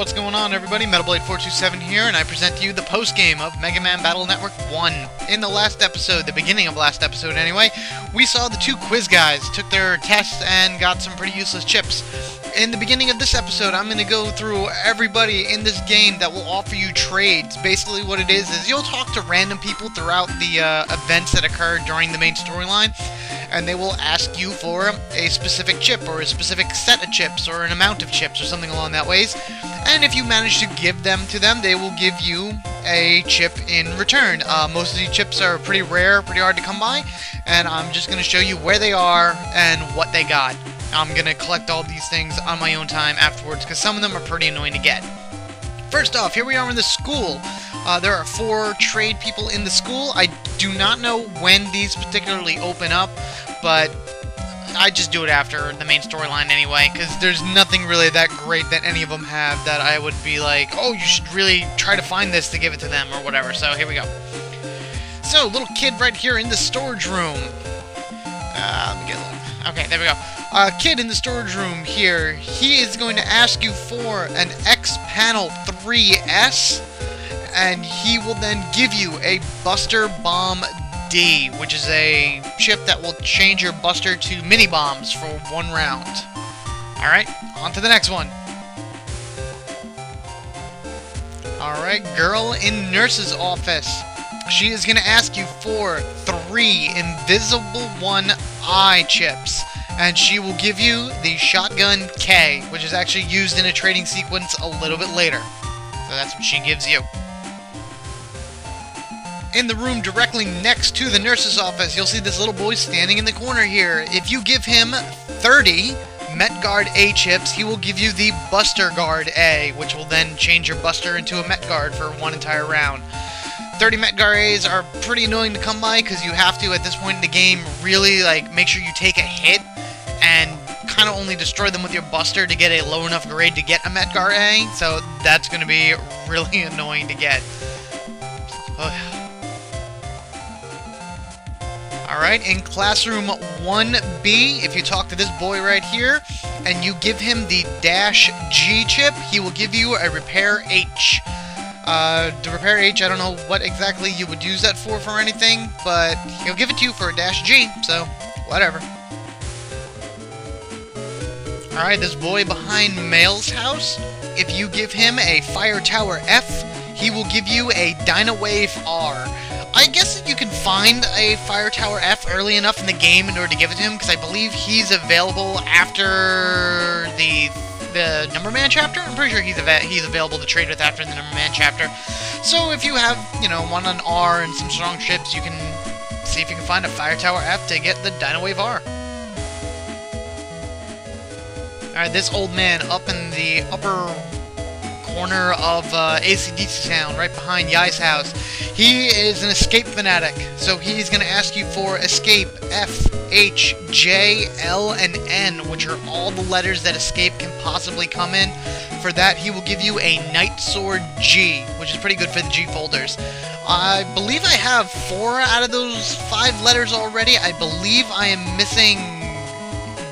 What's going on, everybody? MetalBlade427 here, and I present to you the post-game of Mega Man Battle Network 1. In the last episode, the beginning of last episode anyway, we saw the two quiz guys took their tests and got some pretty useless chips. In the beginning of this episode, I'm going to go through everybody in this game that will offer you trades. Basically what it is you'll talk to random people throughout the events that occur during the main storyline, and they will ask you for a specific chip, or a specific set of chips, or an amount of chips, or something along that ways. And if you manage to give them to them, they will give you a chip in return. Most of these chips are pretty rare, pretty hard to come by, and I'm just going to show you where they are and what they got. I'm going to collect all these things on my own time afterwards, because some of them are pretty annoying to get. First off, here we are in the school. There are 4 trade people in the school. I do not know when these particularly open up, but I just do it after the main storyline anyway, because there's nothing really that great that any of them have that I would be like, oh, you should really try to find this to give it to them, or whatever. So, here we go. So, little kid right here in the storage room. Let me get a look. Okay, there we go. Kid in the storage room here, he is going to ask you for an X Panel 3S, and he will then give you a Buster Bomb D, which is a chip that will change your Buster to mini bombs for 1 round. Alright, on to the next one. Alright, girl in nurse's office. She is going to ask you for 3 Invisible 1 eye chips, and she will give you the Shotgun K, which is actually used in a trading sequence a little bit later. So that's what she gives you. In the room directly next to the nurse's office, you'll see this little boy standing in the corner here. If you give him 30 Met Guard A chips, he will give you the Buster Guard A, which will then change your Buster into a Met Guard for 1 entire round. 30 Met Guard A's are pretty annoying to come by, because you have to, at this point in the game, really make sure you take a hit and kind of only destroy them with your Buster to get a low enough grade to get a Met Guard A, so that's going to be really annoying to get. Alright, in classroom 1B, if you talk to this boy right here, and you give him the Dash G chip, he will give you a Repair H. The Repair H, I don't know what exactly you would use that for anything, but he'll give it to you for a Dash G, so whatever. Alright, this boy behind Mail's house, if you give him a Fire Tower F, he will give you a Dynawave R. I guess that you can find a Fire Tower F early enough in the game in order to give it to him, because I believe he's available after the Number Man chapter. I'm pretty sure he's available to trade with after the Number Man chapter. So if you have, one on R and some strong chips, you can see if you can find a Fire Tower F to get the Dynawave R. Alright, this old man up in the upper corner of AC/DC Town, right behind Yai's house. He is an escape fanatic, so he's going to ask you for escape F, H, J, L, and N, which are all the letters that escape can possibly come in. For that, he will give you a Night Sword G, which is pretty good for the G folders. I believe I have 4 out of those 5 letters already. I believe I am missing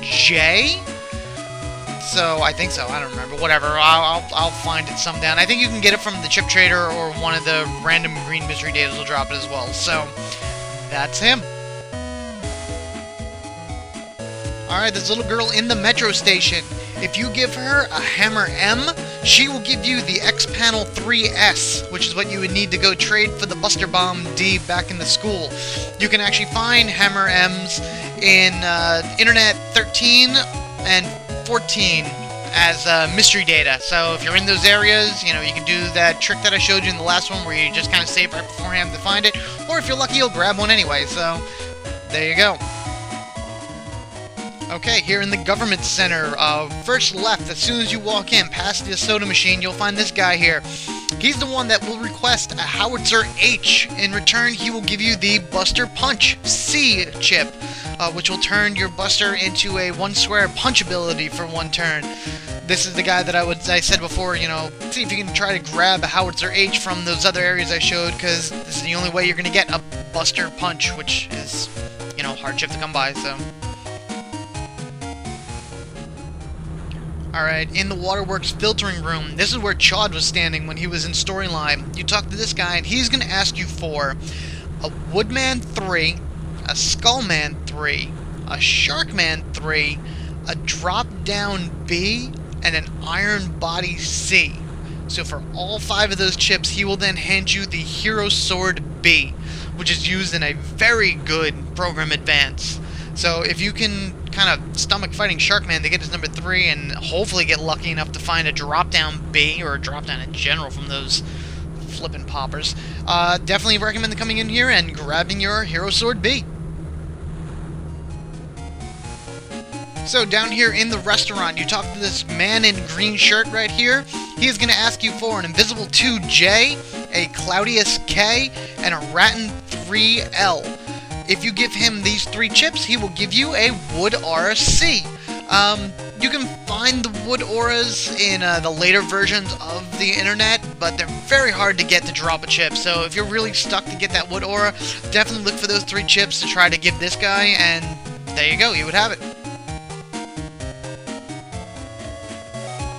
J? So, I think so. I don't remember. Whatever. I'll find it someday. And I think you can get it from the Chip Trader, or one of the random green mystery datas will drop it as well. So, that's him. Alright, this little girl in the metro station. If you give her a Hammer M, she will give you the X Panel 3S, which is what you would need to go trade for the Buster Bomb D back in the school. You can actually find Hammer M's in Internet 13 and 14 as mystery data. So if you're in those areas, you can do that trick that I showed you in the last one, where you just kind of save right beforehand to find it, or if you're lucky, you'll grab one anyway. So there you go. Okay, here in the government center, first left, as soon as you walk in, past the soda machine, you'll find this guy here. He's the one that will request a Howitzer H. In return, he will give you the Buster Punch C chip, which will turn your Buster into a 1-square punch ability for 1 turn. This is the guy that I said before, see if you can try to grab a Howitzer H from those other areas I showed, because this is the only way you're going to get a Buster Punch, which is, hard chip to come by, so. Alright, in the Waterworks filtering room, this is where Chad was standing when he was in storyline. You talk to this guy, and he's going to ask you for a Woodman 3, a Skullman 3, a Sharkman 3, a Drop-Down B, and an Iron Body C. So for all 5 of those chips, he will then hand you the Hero Sword B, which is used in a very good program advance. So if you can kind of stomach fighting Sharkman to get his number 3 and hopefully get lucky enough to find a drop-down B, or a drop-down in general from those flippin' poppers, definitely recommend coming in here and grabbing your Hero Sword B. So down here in the restaurant, you talk to this man in green shirt right here. He is going to ask you for an Invisible 2J, a Claudius K, and a Rattan 3L. If you give him these 3 chips, he will give you a Wood Aura C. You can find the Wood Auras in the later versions of the internet, but they're very hard to get to drop a chip. So if you're really stuck to get that Wood Aura, definitely look for those 3 chips to try to give this guy, and there you go, you would have it.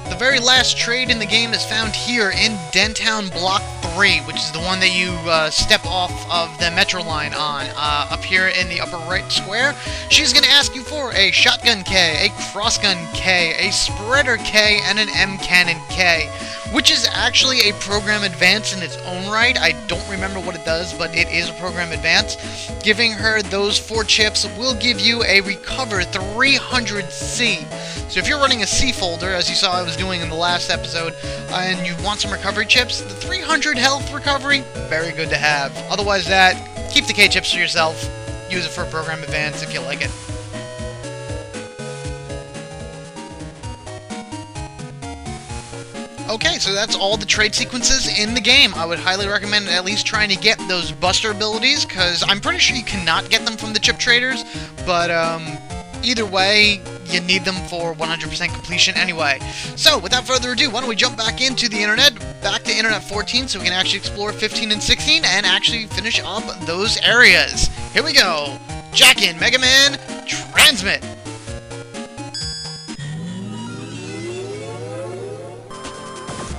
The very last trade in the game is found here in Dentown Block 3, which is the one that you step off of the metro line on, up here in the upper right square. She's going to ask you for a Shotgun K, a Crossgun K, a Spreader K, and an M Cannon K, which is actually a program advance in its own right. I don't remember what it does, but it is a program advance. Giving her those 4 chips will give you a Recover 300C. So if you're running a C folder, as you saw I was doing in the last episode, and you want some recovery chips, the 300 health recovery, very good to have. Otherwise that, keep the K chips for yourself. Use it for a program advance if you like it. Okay, so that's all the trade sequences in the game. I would highly recommend at least trying to get those Buster abilities, because I'm pretty sure you cannot get them from the chip traders, but either way, you need them for 100% completion anyway. So, without further ado, why don't we jump back into the internet, back to Internet 14, so we can actually explore 15 and 16, and actually finish up those areas. Here we go! Jack in Mega Man Transmit!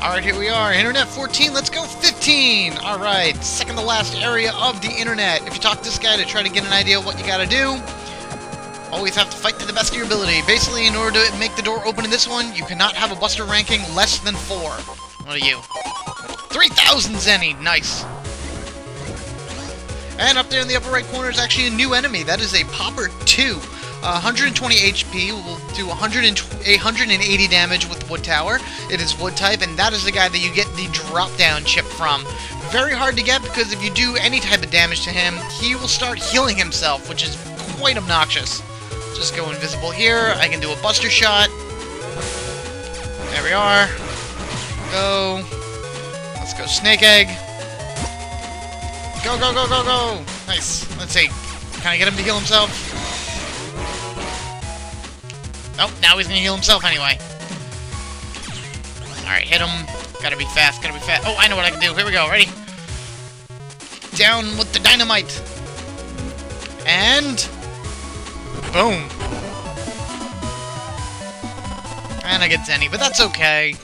Alright, here we are, Internet 14, let's go 15! Alright, second to last area of the internet. If you talk to this guy to try to get an idea of what you gotta do, always have to fight to the best of your ability. Basically, in order to make the door open in this one, you cannot have a Buster ranking less than 4. What are you? 3,000 Zenny! Nice! And up there in the upper right corner is actually a new enemy. That is a Popper 2. 120 HP, will do 180 damage with Wood Tower. It is Wood type, and that is the guy that you get the drop-down chip from. Very hard to get, because if you do any type of damage to him, he will start healing himself, which is quite obnoxious. Just go invisible here. I can do a Buster Shot. There we are. Go. Let's go Snake Egg. Go, go, go, go, go! Nice. Let's see. Can I get him to heal himself? Oh, now he's gonna heal himself anyway. Alright, hit him. Gotta be fast, gotta be fast. Oh, I know what I can do. Here we go. Ready? Down with the dynamite. And... boom. And I get Zenny, but that's okay.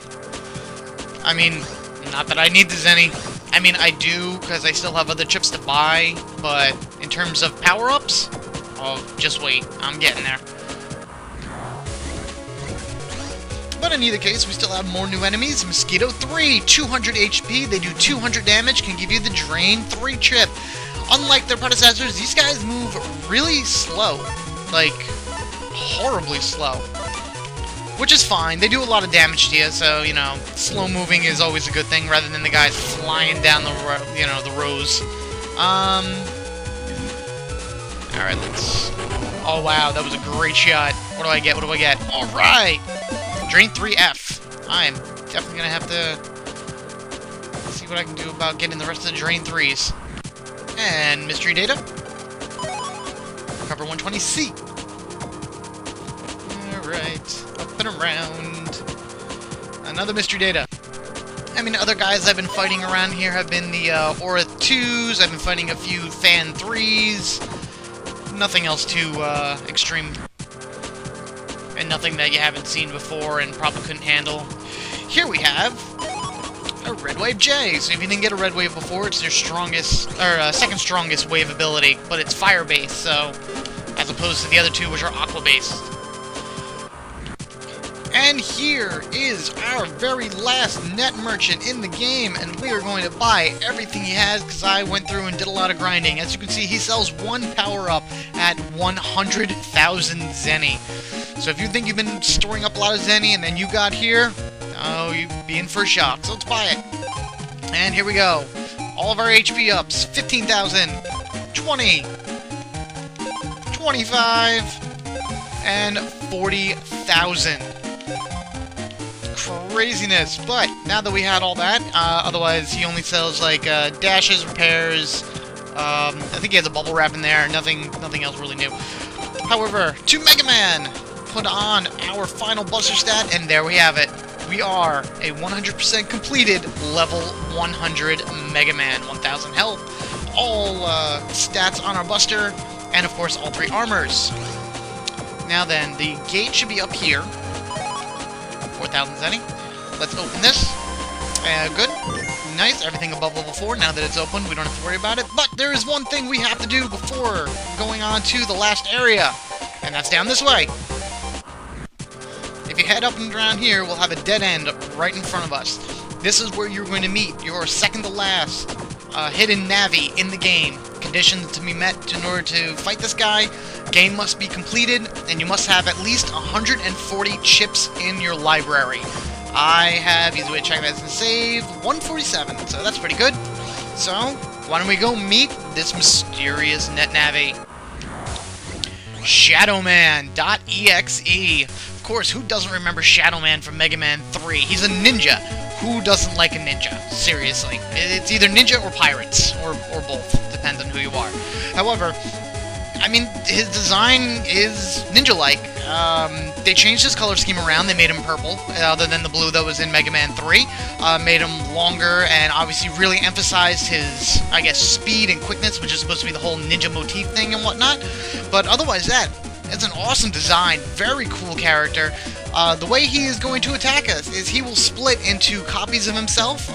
I mean, not that I need the Zenny. I mean, I do, because I still have other chips to buy, but in terms of power-ups, oh, just wait. I'm getting there. But in either case, we still have more new enemies. Mosquito 3, 200 HP, they do 200 damage, can give you the Drain 3 chip. Unlike their predecessors, these guys move really slow. Like, horribly slow. Which is fine, they do a lot of damage to you, so, you know, slow moving is always a good thing, rather than the guys flying down the, the rows. Alright, let's... oh, wow, that was a great shot. What do I get? What do I get? Alright! Drain 3F. I'm definitely gonna have to see what I can do about getting the rest of the Drain 3s. And Mystery Data. Cover 120C. Alright. Up and around. Another Mystery Data. I mean, other guys I've been fighting around here have been the Aura 2s. I've been fighting a few Fan 3s. Nothing else too extreme. And nothing that you haven't seen before and probably couldn't handle. Here we have a Red Wave J. So if you didn't get a Red Wave before, it's your strongest, or second strongest wave ability, but it's fire-based, so as opposed to the other two, which are aqua-based. And here is our very last net merchant in the game, and we are going to buy everything he has because I went through and did a lot of grinding. As you can see, he sells one power-up at 100,000 Zenny. So if you think you've been storing up a lot of Zenny and then you got here, oh, you'd be in for a shock. So let's buy it. And here we go. All of our HP ups, 15,000, 20, 25, and 40,000. Craziness. But now that we had all that, otherwise he only sells like dashes, repairs. I think he has a bubble wrap in there. Nothing else really new. However, to Mega Man, put on our final Buster stat, and there we have it. We are a 100% completed level 100 Mega Man. 1,000 health, all stats on our Buster, and of course all 3 armors. Now then, the gate should be up here. 4,000 Zenny. Let's open this. Good. Nice. Everything above level 4. Now that it's open, we don't have to worry about it. But there is one thing we have to do before going on to the last area, and that's down this way. If you head up and around here, we'll have a dead end right in front of us. This is where you're going to meet your second to last hidden Navi in the game. Conditions to be met in order to fight this guy. Game must be completed, and you must have at least 140 chips in your library. I have, easy way to check that is to save, 147, so that's pretty good. So, why don't we go meet this mysterious net Navi? Shadowman.exe. Of course, who doesn't remember Shadow Man from Mega Man 3? He's a ninja. Who doesn't like a ninja? Seriously. It's either ninja or pirates, or both. Depends on who you are. However, I mean, his design is ninja-like. They changed his color scheme around. They made him purple, other than the blue that was in Mega Man 3. Made him longer, and obviously really emphasized his, I guess, speed and quickness, which is supposed to be the whole ninja motif thing and whatnot. But otherwise that, it's an awesome design. Very cool character. The way he is going to attack us is he will split into copies of himself.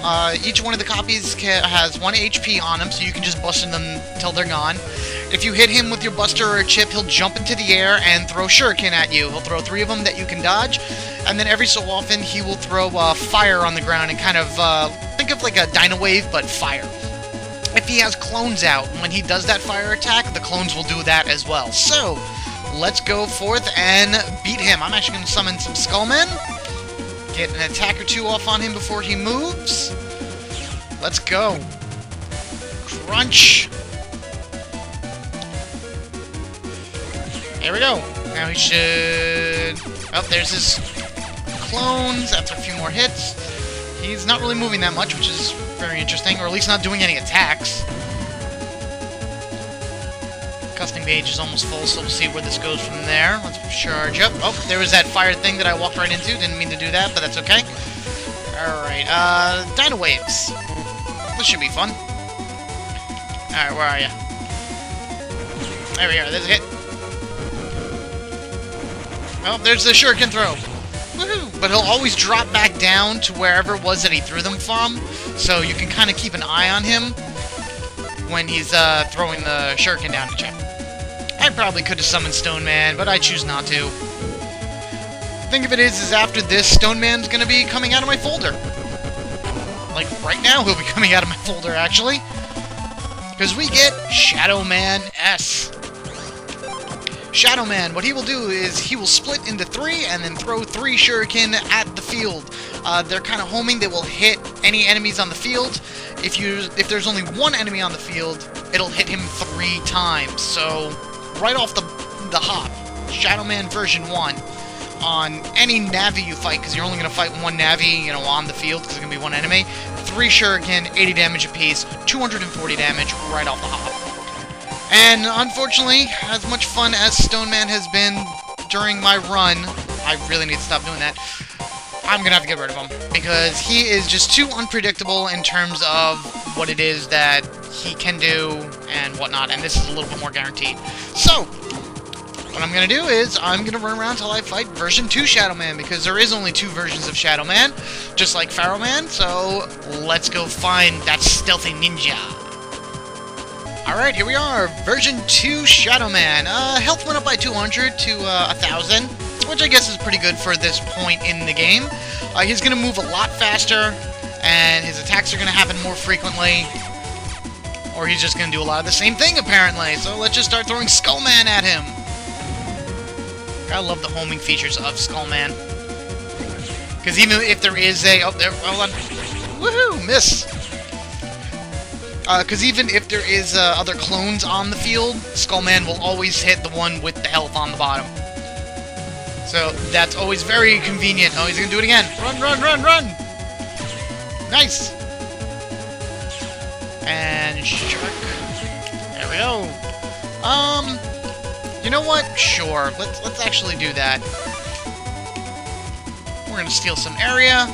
Each one of the copies has 1 HP on him, so you can just bust them until they're gone. If you hit him with your Buster or a chip, he'll jump into the air and throw shuriken at you. He'll throw 3 of them that you can dodge, and then every so often he will throw fire on the ground and kind of think of like a Dino Wave, but fire. If he has clones out, when he does that fire attack, the clones will do that as well. So, let's go forth and beat him. I'm actually going to summon some Skullmen. Get an attack or 2 off on him before he moves. Let's go. Crunch. There we go. Now he should... Oh, there's his clones. After a few more hits. He's not really moving that much, which is very interesting. Or at least not doing any attacks. Custom gauge is almost full, so we'll see where this goes from there. Let's charge up. Oh, there was that fire thing that I walked right into. Didn't mean to do that, but that's okay. Alright, Dino Waves. This should be fun. Alright, where are you? There we are, there's a hit. Oh, there's the shuriken throw. Woohoo! But he'll always drop back down to wherever it was that he threw them from, so you can kind of keep an eye on him when he's throwing the shuriken down at you. I probably could have summoned Stone Man, but I choose not to. The thing of it is after this, Stone Man's gonna be coming out of my folder. Like, right now he'll be coming out of my folder, actually. Because we get Shadow Man S. Shadow Man, what he will do is he will split into 3 and then throw 3 shuriken at the field. They're kind of homing. They will hit any enemies on the field. If there's only 1 enemy on the field, it'll hit him 3 times. So, right off the hop, Shadow Man version 1 on any Navi you fight, because you're only going to fight 1 Navi, on the field, because there's going to be 1 enemy. 3 shuriken, 80 damage apiece, 240 damage right off the hop. And unfortunately, as much fun as Stone Man has been during my run, I really need to stop doing that. I'm gonna have to get rid of him, because he is just too unpredictable in terms of what it is that he can do and whatnot, and this is a little bit more guaranteed. So, what I'm going to do is I'm going to run around until I fight version 2 Shadow Man, because there is only 2 versions of Shadow Man, just like Pharaoh Man, so let's go find that stealthy ninja. Alright, here we are, version 2 Shadow Man. Health went up by 200 to 1,000, which I guess is pretty good for this point in the game. He's going to move a lot faster, and his attacks are going to happen more frequently. Or he's just going to do a lot of the same thing, apparently. So let's just start throwing Skullman at him. I love the homing features of Skullman. Because even if there is a... Oh, there... Hold on. Woohoo! Miss! Because even if there is other clones on the field, Skullman will always hit the one with the health on the bottom. So that's always very convenient. Oh, he's going to do it again. Run, run, run, run! Nice! And shark. There we go. You know what? Sure. Let's actually do that. We're gonna steal some area.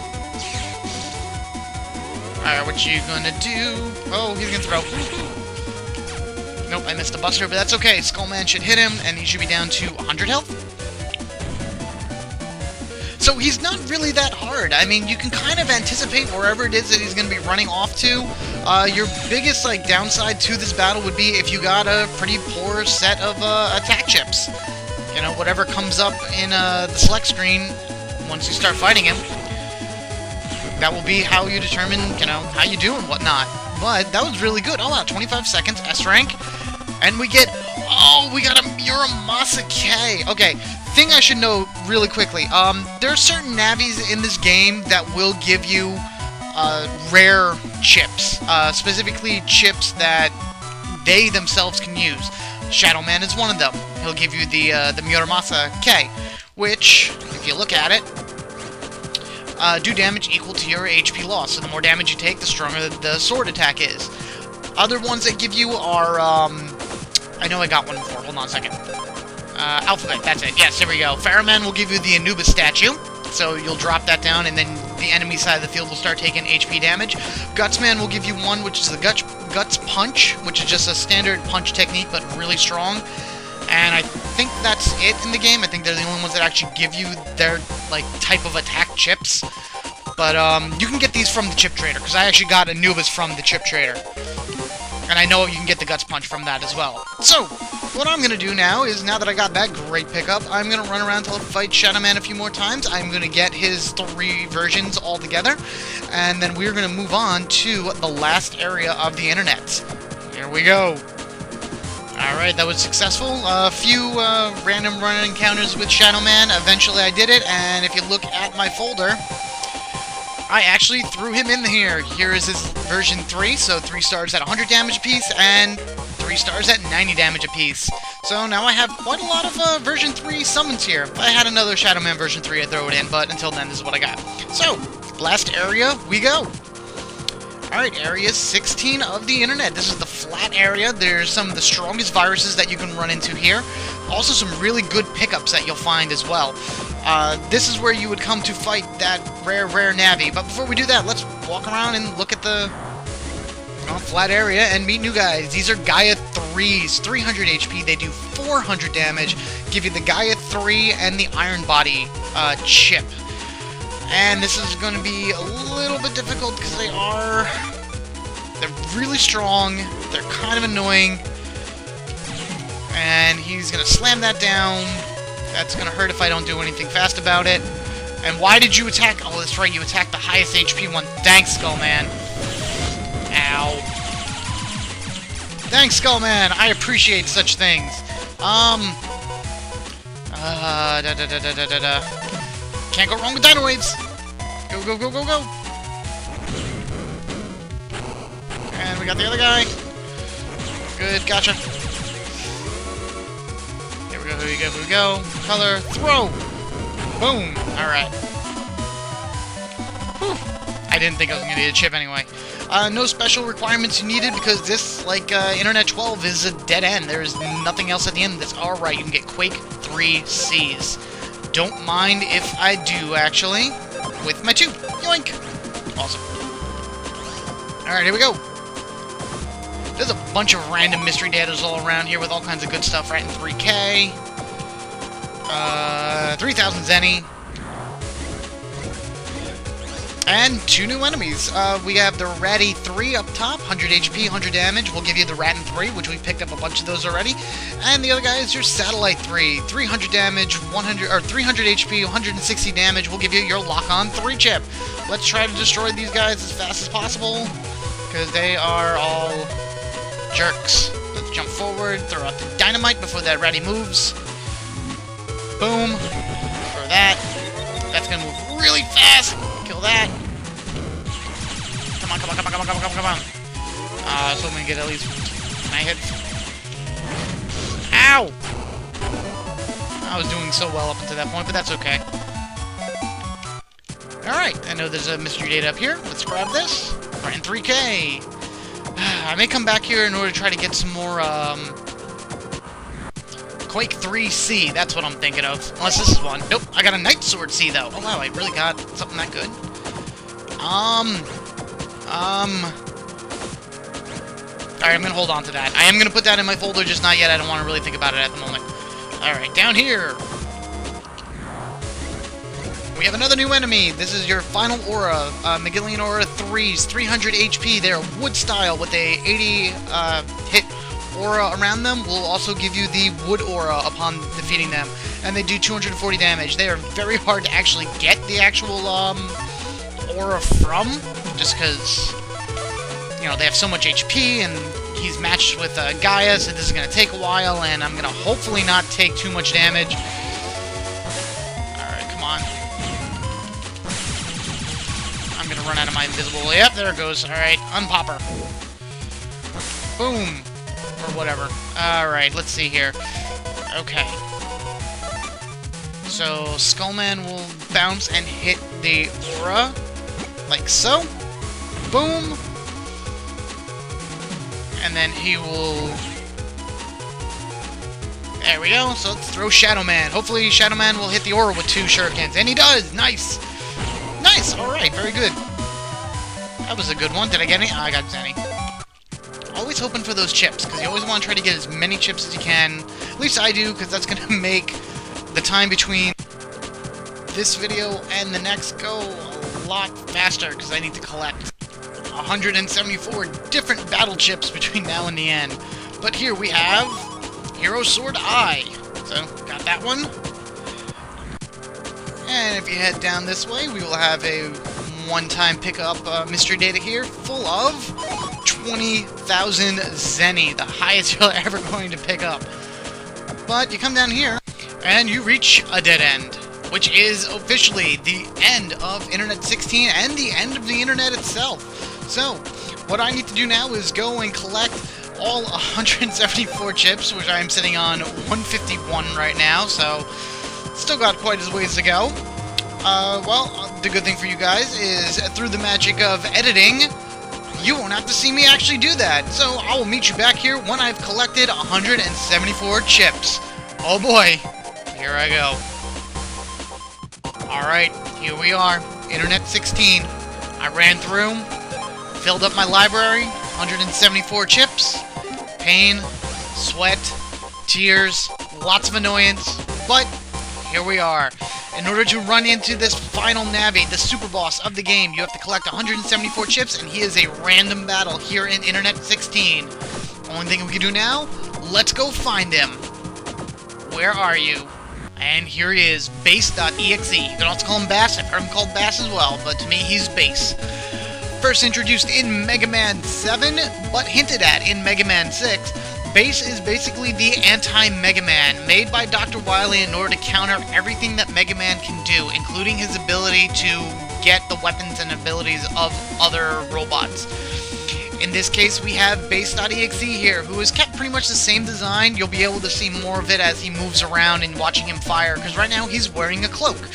Alright, what you gonna do? Oh, he's gonna throw. Nope, I missed the buster, but that's okay. Skullman should hit him, and he should be down to 100 health. So he's not really that hard. I mean, you can kind of anticipate wherever it is that he's going to be running off to. Your biggest downside to this battle would be if you got a pretty poor set of attack chips. You know, whatever comes up in the select screen once you start fighting him, that will be how you determine, you know, how you do and whatnot. But that was really good. Oh wow, 25 seconds, S rank, and we get... Oh, we got a Muramasa K. Okay. Thing I should know really quickly, there are certain Navis in this game that will give you rare chips, specifically chips that they themselves can use. Shadow Man is one of them. He'll give you the Muramasa K, which, if you look at it, do damage equal to your HP loss. So the more damage you take, the stronger the sword attack is. Other ones that give you are, I know I got one before, hold on a second. Alphabet, that's it. Yes, there we go. Pharaoh Man will give you the Anubis statue, so you'll drop that down, and then the enemy side of the field will start taking HP damage. Gutsman will give you one, which is the Guts Punch, which is just a standard punch technique, but really strong. And I think that's it in the game. I think they're the only ones that actually give you their, type of attack chips. But, you can get these from the Chip Trader, because I actually got Anubis from the Chip Trader. And I know you can get the Guts Punch from that as well. So, what I'm going to do now is, now that I got that great pickup, I'm going to run around till I fight Shadow Man a few more times. I'm going to get his 3 versions all together. And then we're going to move on to the last area of the internet. Here we go. Alright, that was successful. A few random run encounters with Shadow Man. Eventually I did it, and if you look at my folder, I actually threw him in here. Here is his version 3, so 3 stars at 100 damage apiece, and 3 stars at 90 damage apiece. So now I have quite a lot of version 3 summons here. If I had another Shadow Man version 3, I'd throw it in, but until then, this is what I got. So, last area we go. Alright, area 16 of the internet. This is the flat area. There's some of the strongest viruses that you can run into here. Also some really good pickups that you'll find as well. This is where you would come to fight that rare Navi. But before we do that, let's walk around and look at the flat area and meet new guys. These are Gaia 3s, 300 HP. They do 400 damage. Give you the Gaia 3 and the Iron Body chip. And this is going to be a little bit difficult because they're really strong. They're kind of annoying. And he's going to slam that down. That's going to hurt if I don't do anything fast about it. And why did you attack? Oh, that's right. You attacked the highest HP one. Thanks, Skullman. Ow. Thanks, Skullman. I appreciate such things. Can't go wrong with Dino Waves. Go, go, go, go, go. And we got the other guy. Good, gotcha. Here we go, here we go, here we go. Color, throw. Boom. Alright. I didn't think I was going to need a chip anyway. No special requirements needed because this, like Internet 12, is a dead end. There's nothing else at the end of this. Alright, you can get Quake 3Cs. Don't mind if I do, actually, with my tube. Yoink! Awesome. Alright, here we go. There's a bunch of random mystery datas all around here with all kinds of good stuff right in 3K. 3,000 Zenny. And 2 new enemies. We have the Ratty 3 up top, 100 HP, 100 damage. We'll give you the Rattan 3, which we picked up a bunch of those already. And the other guy is your Satellite 3, 300 damage, 300 HP, 160 damage. We'll give you your Lock-On 3 chip. Let's try to destroy these guys as fast as possible, because they are all jerks. Let's jump forward, throw out the dynamite before that Ratty moves. Boom. For that. That's gonna move really fast. Kill that. Come on, come on, come on, come on, come on, come on, come on. So I'm gonna get at least 9 hits. Ow! I was doing so well up until that point, but that's okay. Alright, I know there's a mystery data up here. Let's grab this. Ran 3K. I may come back here in order to try to get some more, Quake 3 C, that's what I'm thinking of. Unless this is one. Nope, I got a Night Sword C, though. Oh, wow, I really got something that good. Alright, I'm gonna hold on to that. I am gonna put that in my folder, just not yet. I don't want to really think about it at the moment. Alright, down here. We have another new enemy. This is your final aura. Megillian Aura 3's 300 HP. They're wood style with a 80 hit aura around them. Will also give you the wood aura upon defeating them. And they do 240 damage. They are very hard to actually get the actual aura from, just because, you know, they have so much HP, and he's matched with Gaia, so this is going to take a while, and I'm going to hopefully not take too much damage. Alright, come on. I'm going to run out of my invisible. Yep, there it goes. Alright, unpop her. Boom. Or whatever. Alright, let's see here. Okay. So, Skullman will bounce and hit the aura, like so. Boom. And then he will... There we go. So let's throw Shadow Man. Hopefully Shadow Man will hit the aura with 2 shurikens. And he does! Nice! Nice! Alright, very good. That was a good one. Did I get any? I got any. Always hoping for those chips, because you always want to try to get as many chips as you can. At least I do, because that's going to make the time between this video and the next go a lot faster, because I need to collect 174 different battle chips between now and the end. But here we have Hero Sword Eye. So, got that one. And if you head down this way, we will have a one-time pickup mystery data here, full of 20,000 Zenny, the highest you're ever going to pick up. But you come down here, and you reach a dead end, which is officially the end of Internet 16 and the end of the Internet itself. So, what I need to do now is go and collect all 174 chips, which I am sitting on 151 right now, so still got quite a ways to go. Well, the good thing for you guys is, through the magic of editing, you won't have to see me actually do that. So I will meet you back here when I've collected 174 chips. Oh boy, here I go. Alright, here we are, Internet 16. I ran through, filled up my library, 174 chips. Pain, sweat, tears, lots of annoyance, but here we are. In order to run into this final Navi, the super boss of the game, you have to collect 174 chips, and he is a random battle here in Internet 16. Only thing we can do now, let's go find him. Where are you? And here he is, Base.exe. You can also call him Bass. I've heard him called Bass as well, but to me, he's Base. First introduced in Mega Man 7, but hinted at in Mega Man 6, Base is basically the anti-Mega Man, made by Dr. Wily in order to counter everything that Mega Man can do, including his ability to get the weapons and abilities of other robots. In this case, we have Base.exe here, who has kept pretty much the same design. You'll be able to see more of it as he moves around and watching him fire, because right now he's wearing a cloak.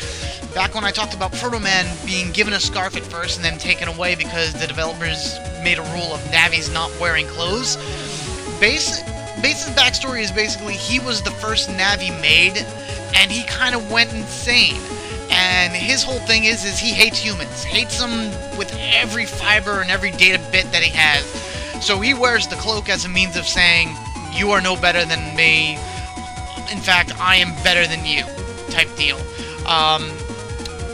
Back when I talked about Proto Man being given a scarf at first and then taken away because the developers made a rule of Navi's not wearing clothes, Base's backstory is basically he was the first Navi made, and he kind of went insane. And his whole thing is he hates humans. Hates them with every fiber and every data bit that he has. So he wears the cloak as a means of saying, you are no better than me. In fact, I am better than you. type deal.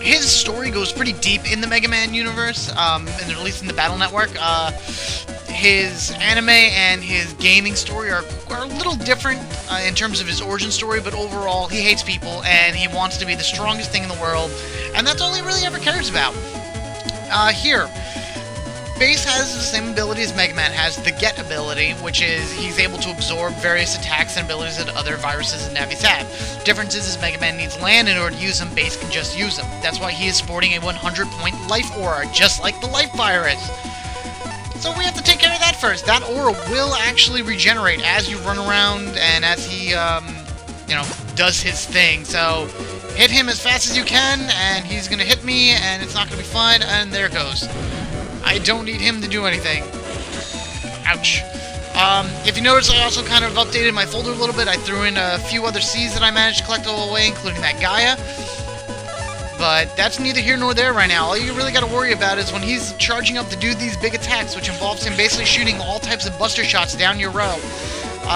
His story goes pretty deep in the Mega Man universe, and at least in the Battle Network. His anime and his gaming story are a little different in terms of his origin story, but overall, he hates people, and he wants to be the strongest thing in the world, and that's all he really ever cares about. Here, Base has the same ability as Mega Man has, the Get ability, which is he's able to absorb various attacks and abilities that other viruses and Navis have. Difference is Mega Man needs land in order to use them, Base can just use them. That's why he is sporting a 100-point life aura, just like the life virus. So we have to take care of that first. That aura will actually regenerate as you run around and as he, does his thing. So hit him as fast as you can, and he's gonna hit me, and it's not gonna be fun, and there it goes. I don't need him to do anything. Ouch. If you notice, I also kind of updated my folder a little bit. I threw in a few other C's that I managed to collect all the way, including that Gaia. But that's neither here nor there right now. All you really got to worry about is when he's charging up to do these big attacks, which involves him basically shooting all types of buster shots down your row.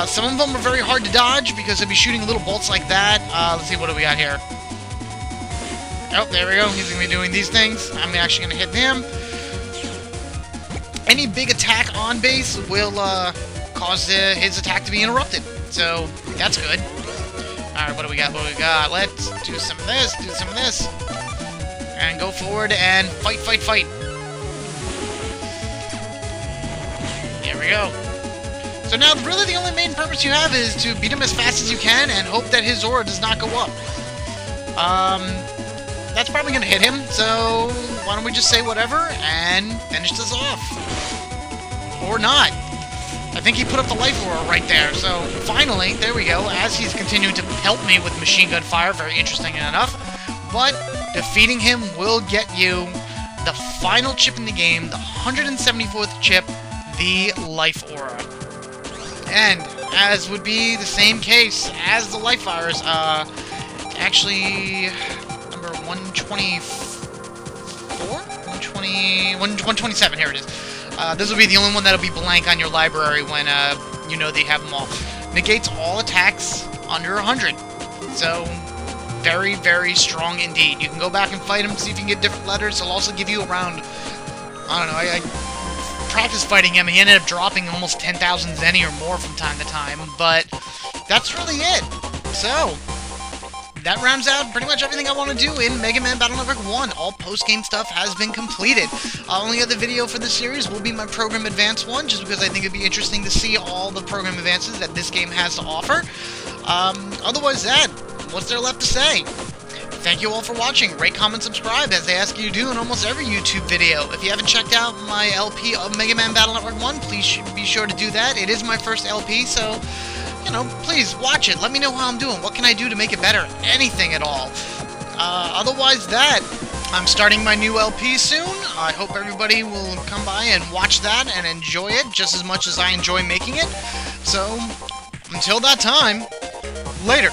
Some of them are very hard to dodge because he'll be shooting little bolts like that. Let's see, what do we got here? Oh, there we go. He's going to be doing these things. I'm actually going to hit him. Any big attack on Base will cause his attack to be interrupted. So, that's good. Alright, what do we got? What do we got? Let's do some of this, do some of this. And go forward and fight, fight, fight. There we go. So now, really the only main purpose you have is to beat him as fast as you can and hope that his aura does not go up. That's probably going to hit him, so why don't we just say whatever and finish this off. Or not. I think he put up the life aura right there, so finally, there we go, as he's continuing to pelt me with machine gun fire, very interesting enough, but defeating him will get you the final chip in the game, the 174th chip, the life aura. And, as would be the same case as the life virus, actually, number 124? 127, here it is. This will be the only one that'll be blank on your library when, you know that you have them all. Negates all attacks under 100. So, very, very strong indeed. You can go back and fight him, see if you can get different letters. He'll also give you around, I don't know, I practiced fighting him, and he ended up dropping almost 10,000 Zenny or more from time to time, but that's really it. So, that rounds out pretty much everything I want to do in Mega Man Battle Network 1. All post-game stuff has been completed. Only other video for this series will be my Program Advance one, just because I think it'd be interesting to see all the program advances that this game has to offer. Otherwise that, what's there left to say? Thank you all for watching. Rate, comment, subscribe, as they ask you to do in almost every YouTube video. If you haven't checked out my LP of Mega Man Battle Network 1, please be sure to do that. It is my first LP, so, you know, please watch it. Let me know how I'm doing. What can I do to make it better? Anything at all. Otherwise that, I'm starting my new LP soon. I hope everybody will come by and watch that and enjoy it just as much as I enjoy making it. So, until that time, later.